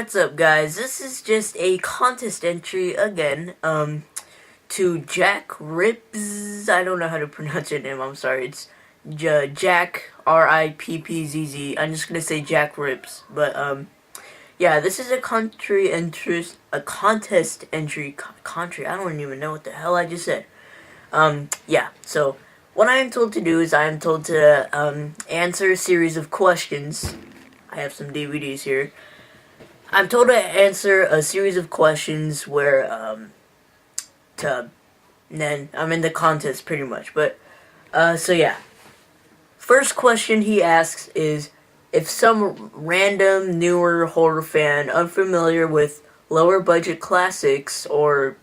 What's up, guys? This is just a contest entry again, to jackrippzz. I don't know how to pronounce your name, I'm sorry. It's Jack, R-I-P-P-Z-Z. I'm just gonna say jackrippzz, but, yeah, this is a contest entry, I don't even know what the hell I just said. Yeah, so, what I am told to do is I am told to, answer a series of questions. I have some DVDs here. I'm told to answer a series of questions where, and then I'm in the contest pretty much, but, so yeah. First question he asks is, if some random newer horror fan unfamiliar with lower budget classics or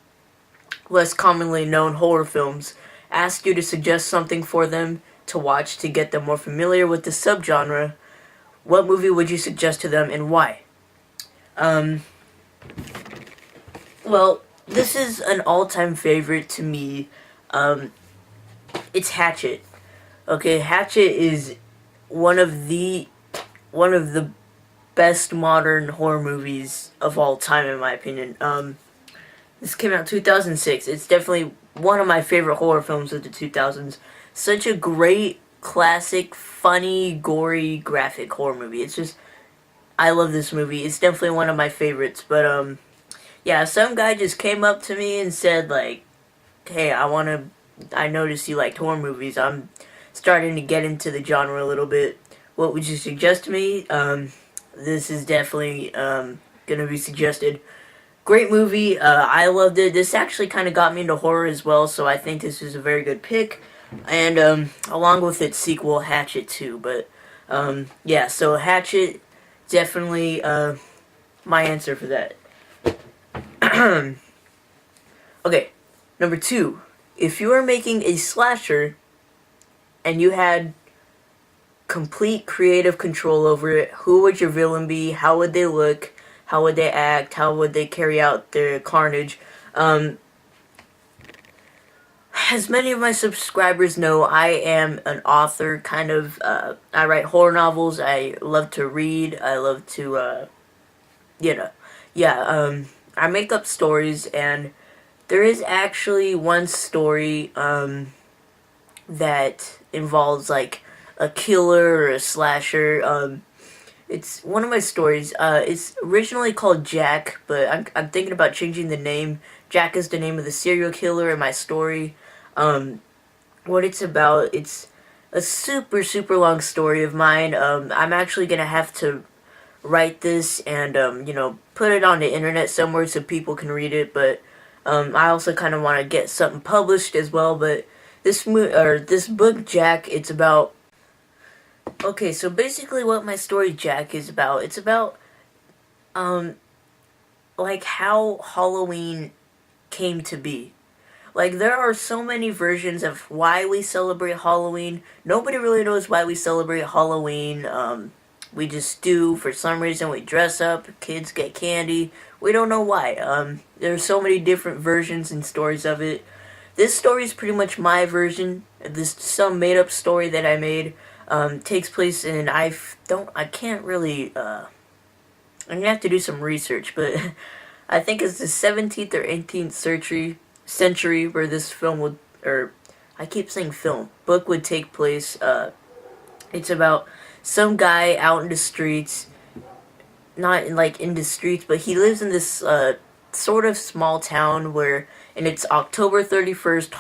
less commonly known horror films asked you to suggest something for them to watch to get them more familiar with the subgenre, what movie would you suggest to them and why? Well, this is an all-time favorite to me. It's Hatchet. Okay, Hatchet is one of the best modern horror movies of all time, in my opinion. This came out in 2006. It's definitely one of my favorite horror films of the 2000s. Such a great, classic, funny, gory, graphic horror movie. It's just, I love this movie. It's definitely one of my favorites. But, yeah, some guy just came up to me and said, like, hey, I noticed you liked horror movies. I'm starting to get into the genre a little bit. What would you suggest to me? This is definitely, gonna be suggested. Great movie. I loved it. This actually kind of got me into horror as well, so I think this is a very good pick. And, along with its sequel, Hatchet 2. But, yeah, so Hatchet, definitely, my answer for that. Okay, number 2. If you were making a slasher and you had complete creative control over it, who would your villain be? How would they look? How would they act? How would they carry out their carnage? As many of my subscribers know, I am an author, kind of. I write horror novels. I love to read. I love to, I make up stories, and there is actually one story, that involves, like, a killer or a slasher. It's one of my stories. It's originally called Jack, but I'm thinking about changing the name. Jack is the name of the serial killer in my story. What it's about, it's a super, super long story of mine. I'm actually gonna have to write this and, put it on the internet somewhere so people can read it, but, I also kind of want to get something published as well, but this book, Jack, it's about... Okay, so basically what my story, Jack, is about, it's about, like, how Halloween came to be. Like, there are so many versions of why we celebrate Halloween. Nobody really knows why we celebrate Halloween. We just do. For some reason, we dress up. Kids get candy. We don't know why. There's so many different versions and stories of it. This story is pretty much my version. Some made-up story that I made. Takes place in, I can't really, I'm gonna have to do some research, but I think it's the 17th or 18th century where this film would, or, I keep saying film, book would take place. It's about some guy out in the streets, not in the streets, but he lives in this, sort of small town where, and it's October 31st,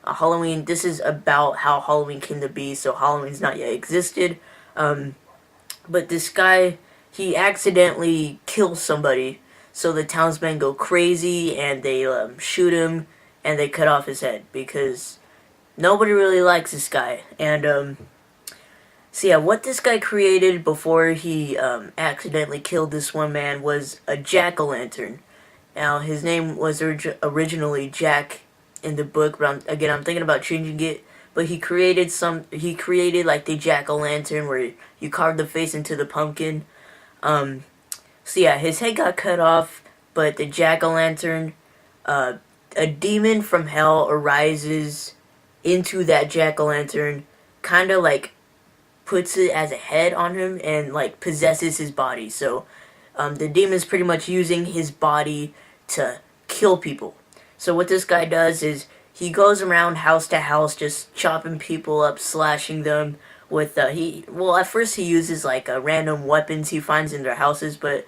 Halloween, this is about how Halloween came to be, so Halloween's not yet existed, but this guy, he accidentally kills somebody, so the townsmen go crazy, and they, shoot him, and they cut off his head, because nobody really likes this guy, and, so yeah, what this guy created before he, accidentally killed this one man was a jack-o'-lantern. Now, his name was originally Jack in the book, but I'm thinking about changing it. But he created like the jack-o'-lantern where you carve the face into the pumpkin. So yeah, his head got cut off, but the jack-o'-lantern, a demon from hell arises into that jack-o'-lantern, kind of like puts it as a head on him and like possesses his body. So the demon's pretty much using his body to kill people. So what this guy does is he goes around house to house just chopping people up, slashing them with at first he uses like random weapons he finds in their houses, but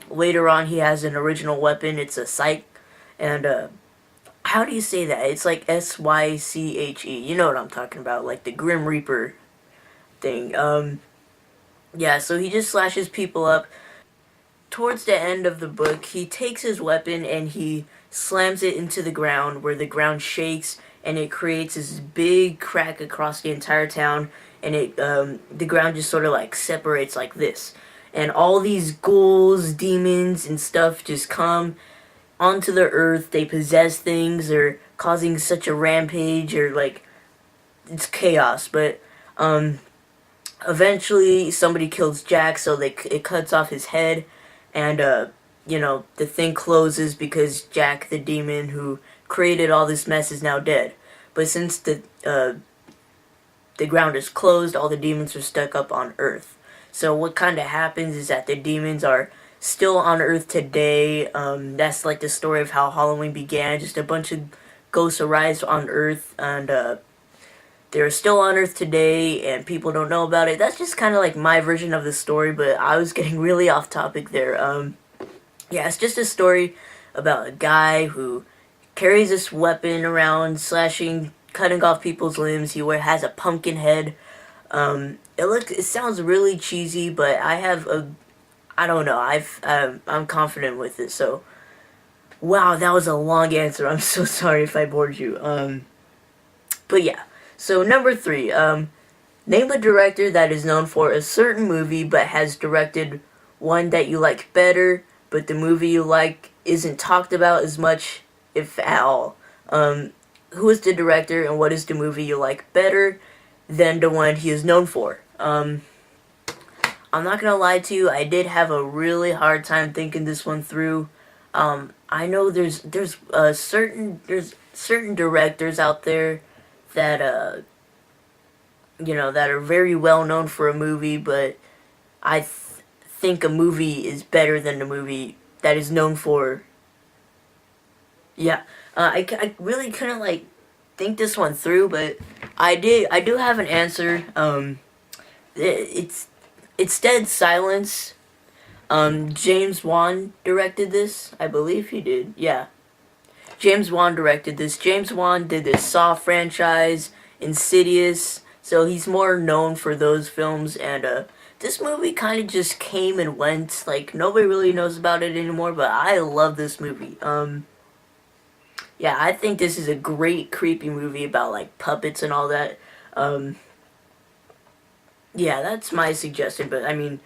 later on he has an original weapon. It's a scythe, and how do you say that? It's like Syche. You know what I'm talking about, like the Grim Reaper thing. Yeah, so he just slashes people up. Towards the end of the book, he takes his weapon and he slams it into the ground, where the ground shakes and it creates this big crack across the entire town, and the ground just sort of like separates like this, and all these ghouls, demons, and stuff just come onto the earth. They possess things, or causing such a rampage, or like it's chaos. But eventually somebody kills Jack, so it cuts off his head, and the thing closes because Jack the demon who created all this mess is now dead. But since the ground is closed, all the demons are stuck up on Earth. So what kind of happens is that the demons are still on Earth today. That's like the story of how Halloween began. Just a bunch of ghosts arise on Earth, and they're still on Earth today, and people don't know about it. That's just kind of like my version of the story, but I was getting really off topic there. Yeah, it's just a story about a guy who carries this weapon around, slashing, cutting off people's limbs. He has a pumpkin head. It sounds really cheesy, but I don't know. I'm confident with it. So, wow, that was a long answer. I'm so sorry if I bored you. But yeah. So number 3, name a director that is known for a certain movie but has directed one that you like better, but the movie you like isn't talked about as much, if at all. Who is the director, and what is the movie you like better than the one he is known for? I'm not gonna lie to you, I did have a really hard time thinking this one through. I know there's certain directors out there that that are very well known for a movie, but I think a movie is better than the movie that is known for. Yeah, I really couldn't like think this one through, but I do have an answer. It's Dead Silence. James Wan directed this. I believe he did. Yeah. James Wan directed this. James Wan did the Saw franchise, Insidious, so he's more known for those films, and this movie kind of just came and went. Like, nobody really knows about it anymore, but I love this movie. Yeah, I think this is a great creepy movie about like puppets and all that. Yeah, that's my suggestion, but I mean,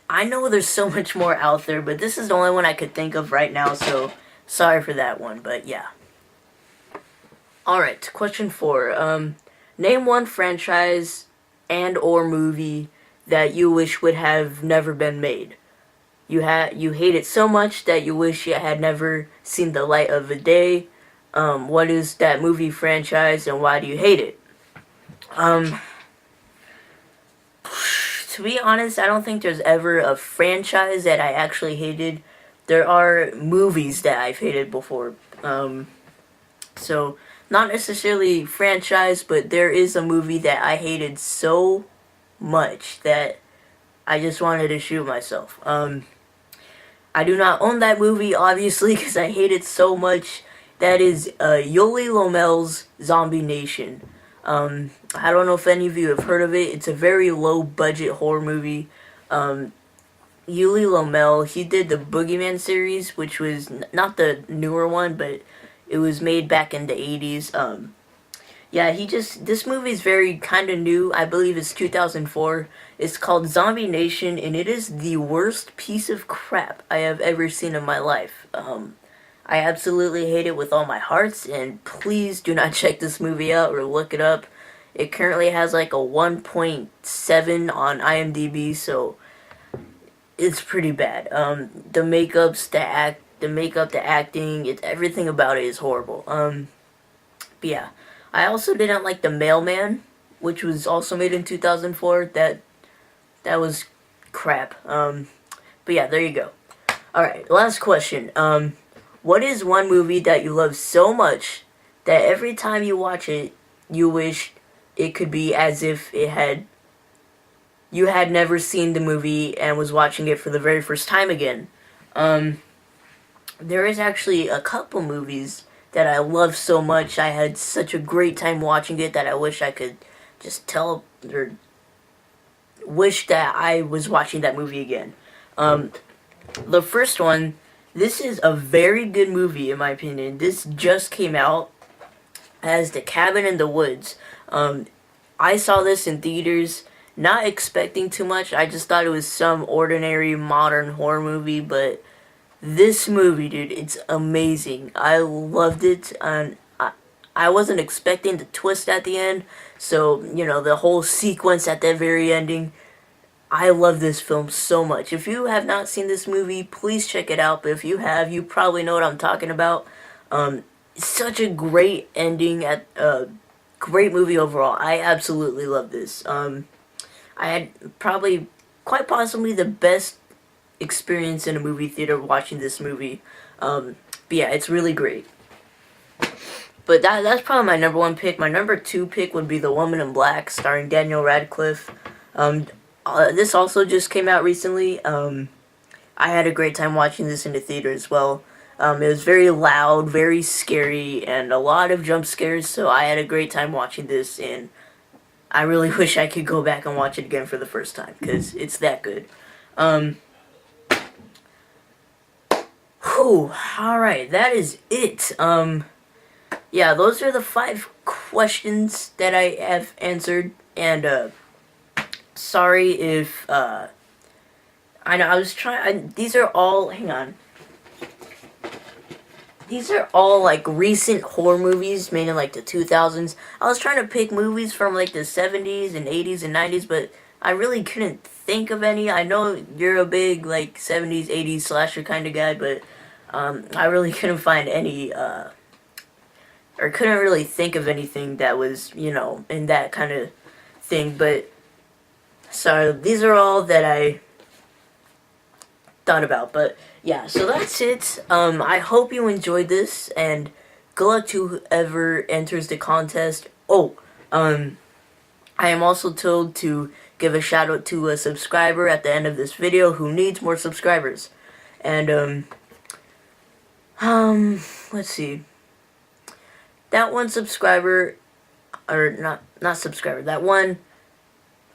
I know there's so much more out there, but this is the only one I could think of right now, so sorry for that one, but yeah. Alright, question 4. Name one franchise and or movie that you wish would have never been made. You hate it so much that you wish it had never seen the light of the day. What is that movie franchise and why do you hate it? To be honest, I don't think there's ever a franchise that I actually hated. There are movies that I've hated before. So, not necessarily franchise, but there is a movie that I hated so much that I just wanted to shoot myself. I do not own that movie, obviously, because I hate it so much. That is Yoli Lomel's Zombie Nation. I don't know if any of you have heard of it. It's a very low-budget horror movie. Yuli Lomel, he did the Boogeyman series, which was not the newer one, but it was made back in the 80s. Yeah, this movie is very kind of new. I believe it's 2004. It's called Zombie Nation, and it is the worst piece of crap I have ever seen in my life. I absolutely hate it with all my hearts, and please do not check this movie out or look it up. It currently has like a 1.7 on IMDb, so it's pretty bad. The makeup, the acting, everything about it is horrible. But yeah. I also didn't like The Mailman, which was also made in 2004. That was crap. But yeah, there you go. Alright, last question. What is one movie that you love so much that every time you watch it, you wish it could be as if you had never seen the movie and was watching it for the very first time again? There is actually a couple movies that I love so much. I had such a great time watching it that I wish I could just tell or wish that I was watching that movie again. The first one, this is a very good movie in my opinion. This just came out as The Cabin in the Woods. I saw this in theaters, not expecting too much. I just thought it was some ordinary modern horror movie, but this movie, dude, it's amazing. I loved it, and I wasn't expecting the twist at the end, so, you know, the whole sequence at the very ending. I love this film so much. If you have not seen this movie, please check it out, but if you have, you probably know what I'm talking about. It's such a great ending, great movie overall. I absolutely love this. I had probably, quite possibly, the best experience in a movie theater watching this movie. But yeah, it's really great. But that's probably my number one pick. My number two pick would be The Woman in Black, starring Daniel Radcliffe. This also just came out recently. I had a great time watching this in the theater as well. It was very loud, very scary, and a lot of jump scares, so I had a great time watching this, and I really wish I could go back and watch it again for the first time, because it's that good. Alright, that is it. Yeah, those are the 5 questions that I have answered, and, sorry if, I know, I was trying, these are all, hang on. These are all, like, recent horror movies made in, like, the 2000s. I was trying to pick movies from, like, the 70s and 80s and 90s, but I really couldn't think of any. I know you're a big, like, 70s, 80s slasher kind of guy, but, I really couldn't find any, or couldn't really think of anything that was, you know, in that kind of thing, but, so these are all that I thought about, but yeah, so that's it. I hope you enjoyed this, and good luck to whoever enters the contest. I am also told to give a shout out to a subscriber at the end of this video who needs more subscribers. And, let's see. That one subscriber, or not subscriber, that one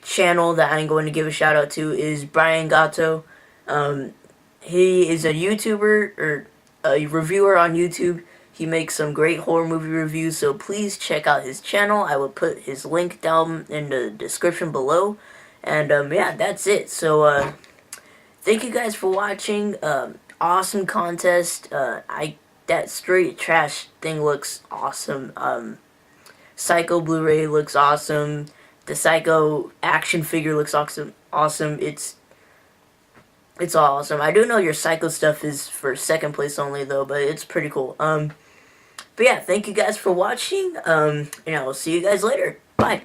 channel that I'm going to give a shout out to is Brian Gatto. He is a YouTuber, or a reviewer on YouTube. He makes some great horror movie reviews, so please check out his channel. I will put his link down in the description below. And, yeah, that's it. So, thank you guys for watching. Awesome contest. That Straight Trash thing looks awesome. Psycho Blu-ray looks awesome. The Psycho action figure looks awesome. It's all awesome. I do know your Psycho stuff is for second place only, though, but it's pretty cool. But yeah, thank you guys for watching, and I will see you guys later. Bye.